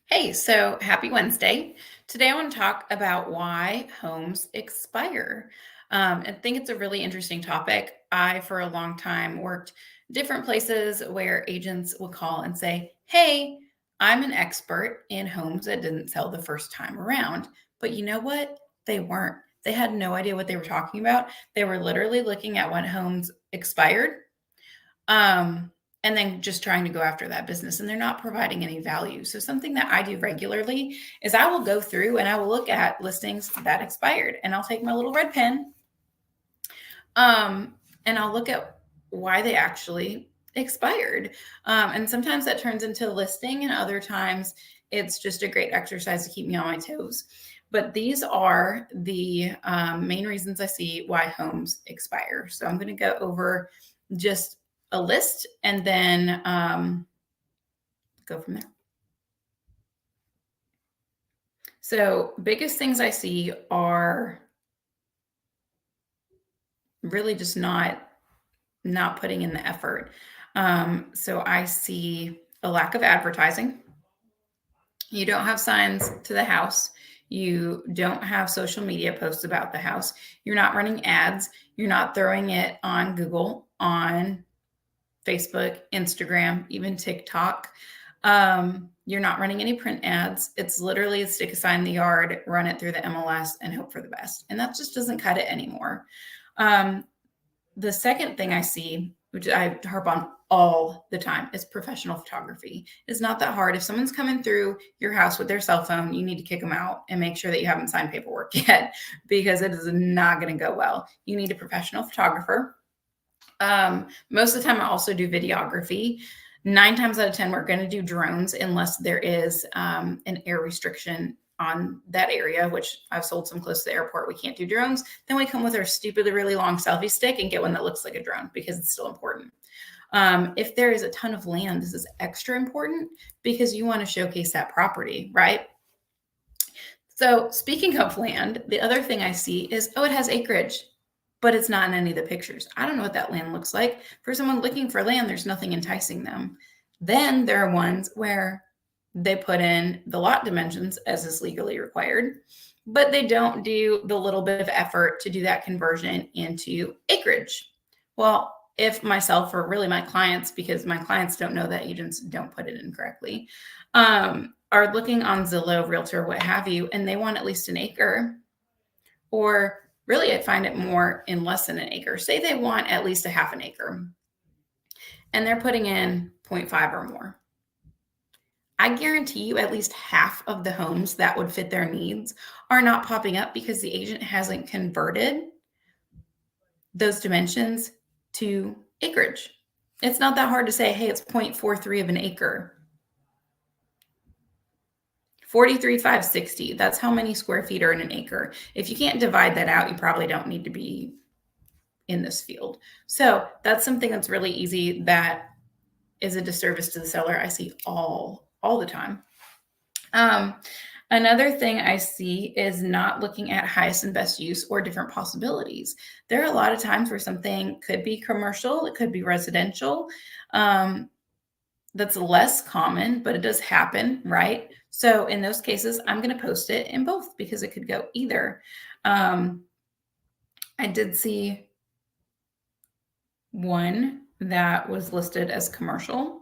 Hey, so happy Wednesday. Today I want to talk about why homes expire. I think it's a really interesting topic. I, for a long time, worked different places where agents would call and say, "Hey, I'm an expert in homes that didn't sell the first time around." But you know what? They weren't. They had no idea what they were talking about. They were literally looking at when homes expired, um, and then just trying to go after that business, and they're not providing any value. So something that I do regularly is I will go through and I will look at listings that expired, and I'll take my little red pen, um, and I'll look at why they actually expired. And sometimes that turns into a listing, and other times it's just a great exercise to keep me on my toes. But these are the main reasons I see why homes expire. So I'm going to go over just a list and then go from there. So, biggest things I see are really just not putting in the effort. So I see a lack of advertising. You don't have signs to the house. You don't have social media posts about the house. You're not running ads. You're not throwing it on Google, on Facebook, Instagram, even TikTok. You're not running any print ads. It's literally stick a sign in the yard, run it through the MLS, and hope for the best. And that just doesn't cut it anymore. The second thing I see, which I harp on all the time, is professional photography. It's not that hard. If someone's coming through your house with their cell phone, you need to kick them out and make sure that you haven't signed paperwork yet, because it is not going to go well. You need a professional photographer. Most of the time, I also do videography. 9 times out of 10, we're going to do drones unless there is an air restriction on that area, which I've sold some close to the airport. We can't do drones. Then we come with our stupidly really long selfie stick and get one that looks like a drone because it's still important. If there is a ton of land, this is extra important because you want to showcase that property, right? So speaking of land, the other thing I see is, oh, it has acreage, but it's not in any of the pictures. I don't know what that land looks like. For someone looking for land, there's nothing enticing them. Then there are ones where they put in the lot dimensions as is legally required, but they don't do the little bit of effort to do that conversion into acreage. Well, if myself or really my clients, because my clients don't know that agents don't put it in correctly, are looking on Zillow, Realtor, what have you, and they want at least an acre, or really I find it more in less than an acre. Say they want at least a half an acre and they're putting in 0.5 or more. I guarantee you at least half of the homes that would fit their needs are not popping up because the agent hasn't converted those dimensions to acreage. It's not that hard to say, hey, it's 0.43 of an acre. 43,560. That's how many square feet are in an acre. If you can't divide that out, you probably don't need to be in this field. So that's something that's really easy that is a disservice to the seller. I see all the time. Another thing I see is not looking at highest and best use or different possibilities. There are a lot of times where something could be commercial, it could be residential. That's less common, but it does happen, right? So in those cases, I'm going to post it in both because it could go either. I did see one that was listed as commercial,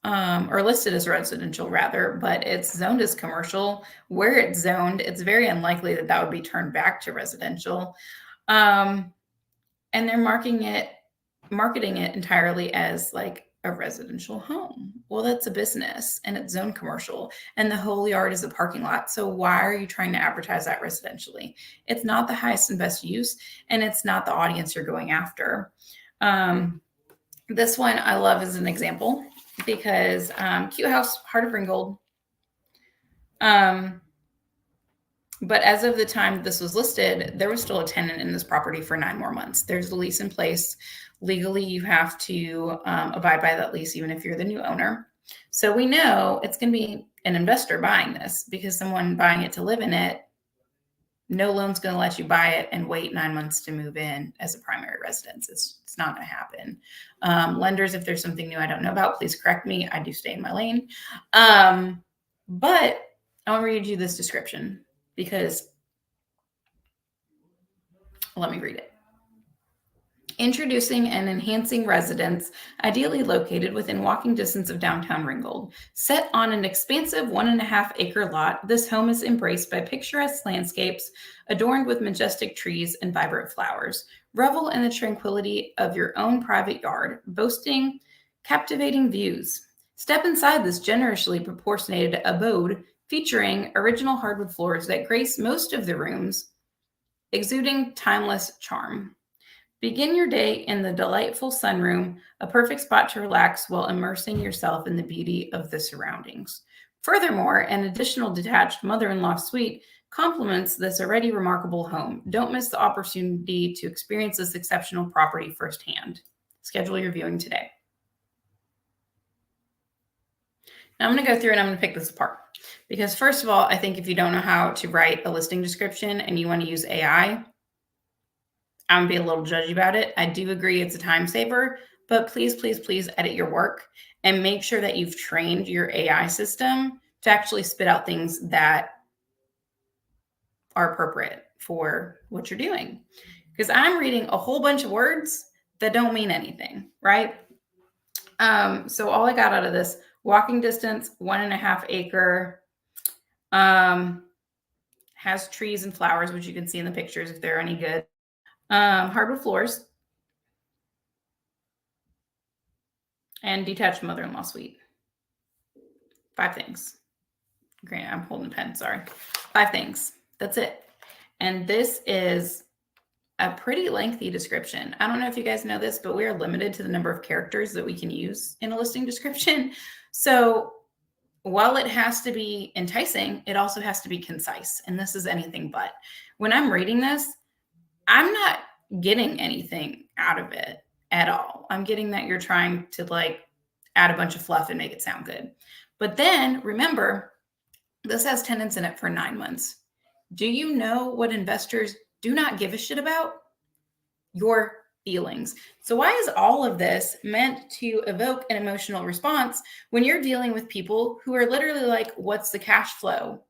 or listed as residential rather, but it's zoned as commercial. Where it's zoned, it's very unlikely that that would be turned back to residential. And they're marketing it entirely as like a residential home. Well, that's a business and it's zoned commercial, and the whole yard is a parking lot. So why are you trying to advertise that residentially? It's not the highest and best use, and it's not the audience you're going after. This one I love as an example because cute house, Heart of Ringgold. But as of the time this was listed, there was still a tenant in this property for 9 more months. There's a lease in place. Legally, you have to abide by that lease, even if you're the new owner. So we know it's going to be an investor buying this, because someone buying it to live in it, no loan's going to let you buy it and wait 9 months to move in as a primary residence. It's not going to happen. Lenders, if there's something new I don't know about, please correct me. I do stay in my lane. But I'll read you this description because let me read it. Introducing and enhancing residence, ideally located within walking distance of downtown Ringgold. Set on an expansive 1.5-acre lot, this home is embraced by picturesque landscapes adorned with majestic trees and vibrant flowers. Revel in the tranquility of your own private yard, boasting captivating views. Step inside this generously proportionated abode featuring original hardwood floors that grace most of the rooms, exuding timeless charm. Begin your day in the delightful sunroom, a perfect spot to relax while immersing yourself in the beauty of the surroundings. Furthermore, an additional detached mother-in-law suite complements this already remarkable home. Don't miss the opportunity to experience this exceptional property firsthand. Schedule your viewing today. Now I'm going to go through and I'm going to pick this apart because first of all, I think if you don't know how to write a listing description and you want to use AI, I'm gonna be a little judgy about it. I do agree it's a time saver, but please, please, please edit your work and make sure that you've trained your AI system to actually spit out things that are appropriate for what you're doing. Because I'm reading a whole bunch of words that don't mean anything, right? So all I got out of this, walking distance, 1.5 acre, has trees and flowers, which you can see in the pictures if they're any good. Hardwood floors, and detached mother-in-law suite. 5 things. Great, I'm holding a pen, sorry. 5 things. That's it. And this is a pretty lengthy description. I don't know if you guys know this, but we are limited to the number of characters that we can use in a listing description. So while it has to be enticing, it also has to be concise. And this is anything but. When I'm reading this, I'm not getting anything out of it at all. I'm getting that you're trying to like add a bunch of fluff and make it sound good. But then remember, this has tenants in it for 9 months. Do you know what investors do not give a shit about? Your feelings. So why is all of this meant to evoke an emotional response when you're dealing with people who are literally like, what's the cash flow?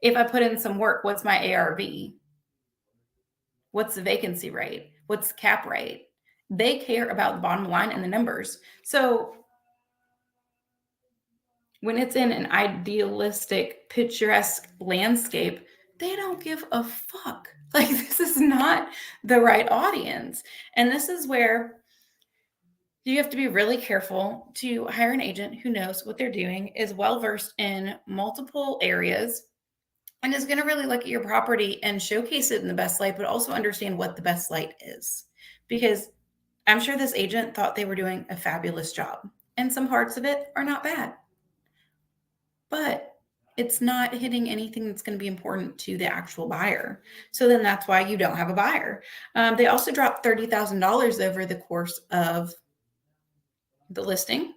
If I put in some work, what's my ARV? What's the vacancy rate? What's the cap rate? They care about the bottom line and the numbers. So when it's in an idealistic, picturesque landscape, they don't give a fuck. Like, this is not the right audience. And this is where you have to be really careful to hire an agent who knows what they're doing, is well versed in multiple areas, and is going to really look at your property and showcase it in the best light, but also understand what the best light is. Because I'm sure this agent thought they were doing a fabulous job, and some parts of it are not bad. But it's not hitting anything that's going to be important to the actual buyer. So then that's why you don't have a buyer. They also dropped $30,000 over the course of the listing.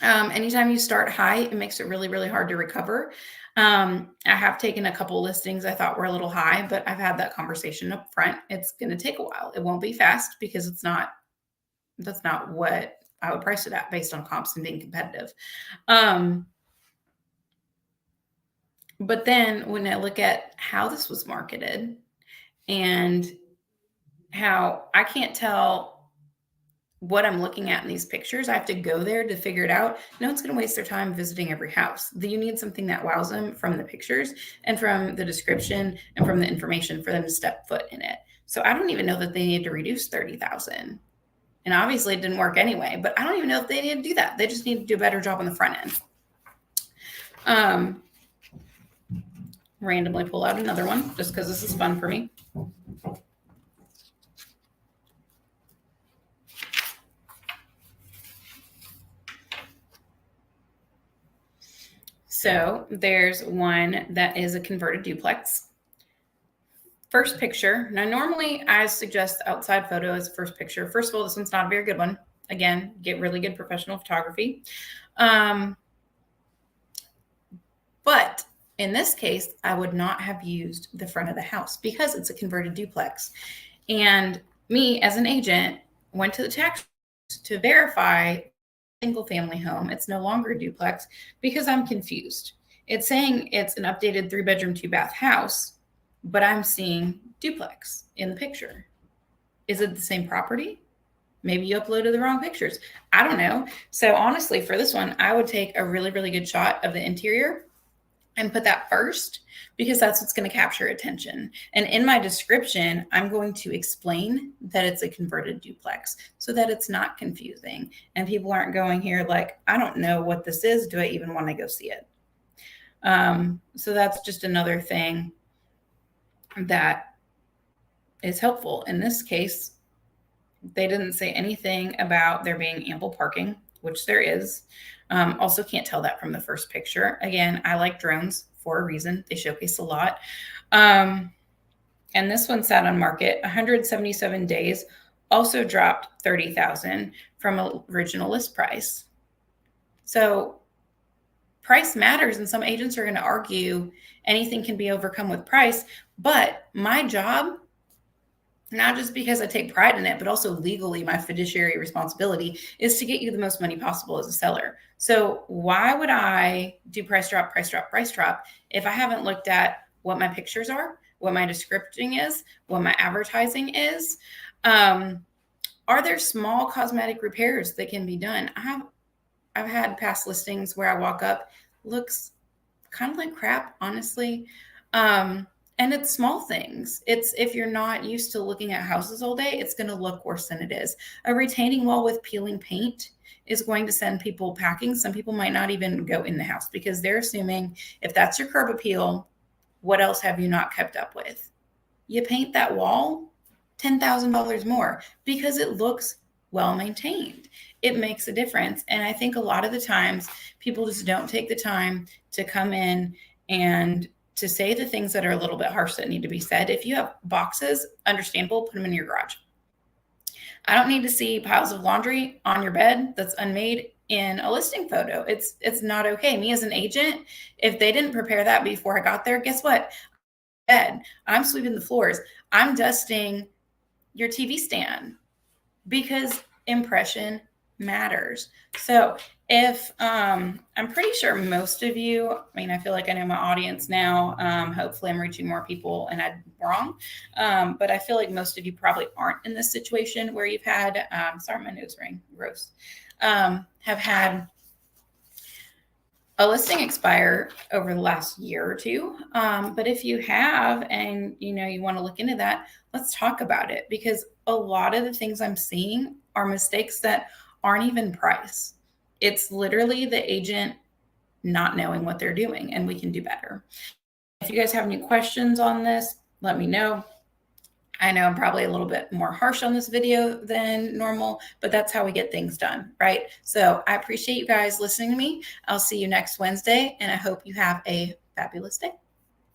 Anytime you start high, it makes it really, really hard to recover. I have taken a couple listings I thought were a little high, but I've had that conversation up front. It's going to take a while. It won't be fast because that's not what I would price it at based on comps and being competitive. But then when I look at how this was marketed and how I can't tell what I'm looking at in these pictures, I have to go there to figure it out. No one's going to waste their time visiting every house. You need something that wows them from the pictures and from the description and from the information for them to step foot in it. So I don't even know that they need to reduce 30,000. And obviously it didn't work anyway, but I don't even know if they need to do that. They just need to do a better job on the front end. Randomly pull out another one just because this is fun for me. So there's one that is a converted duplex. First picture. Now, normally I suggest the outside photo as the first picture. First of all, this one's not a very good one. Again, get really good professional photography. But in this case, I would not have used the front of the house because it's a converted duplex. And me as an agent went to the tax to verify single family home. It's no longer a duplex because I'm confused. It's saying it's an updated 3-bedroom, 2-bath house, but I'm seeing duplex in the picture. Is it the same property? Maybe you uploaded the wrong pictures. I don't know. So honestly, for this one, I would take a really, really good shot of the interior and put that first, because that's what's going to capture attention. And in my description, I'm going to explain that it's a converted duplex so that it's not confusing and people aren't going here like, I don't know what this is. Do I even want to go see it? So that's just another thing that is helpful. In this case, they didn't say anything about there being ample parking, which there is. Also can't tell that from the first picture. Again, I like drones for a reason. They showcase a lot. And this one sat on market 177 days, also dropped 30,000 from original list price. So price matters, and some agents are going to argue anything can be overcome with price. But my job, not just because I take pride in it, but also legally my fiduciary responsibility is to get you the most money possible as a seller. So why would I do price drop if I haven't looked at what my pictures are, what my description is, what my advertising is? Are there small cosmetic repairs that can be done? I've had past listings where I walk up, looks kind of like crap, honestly. And it's small things. It's, if you're not used to looking at houses all day, it's going to look worse than it is. A retaining wall with peeling paint is going to send people packing. Some people might not even go in the house because they're assuming if that's your curb appeal, what else have you not kept up with? You paint that wall, $10,000 more because it looks well maintained. It makes a difference. And I think a lot of the times people just don't take the time to come in and to say the things that are a little bit harsh that need to be said. If you have boxes, understandable, put them in your garage. I don't need to see piles of laundry on your bed that's unmade in a listing photo. It's not okay. Me as an agent, if they didn't prepare that before I got there, guess what? Bed, I'm sweeping the floors. I'm dusting your TV stand because impression matters. So if I'm pretty sure most of you, I mean, I feel like I know my audience now. Hopefully I'm reaching more people and I'm wrong. But I feel like most of you probably aren't in this situation where you've had, sorry, my nose ring, gross, have had a listing expire over the last year or two. But if you have, and you want to look into that, let's talk about it, because a lot of the things I'm seeing are mistakes that aren't even price. It's literally the agent not knowing what they're doing, and we can do better. If you guys have any questions on this, let me know. I know I'm probably a little bit more harsh on this video than normal, but that's how we get things done, right? So I appreciate you guys listening to me. I'll see you next Wednesday, and I hope you have a fabulous day.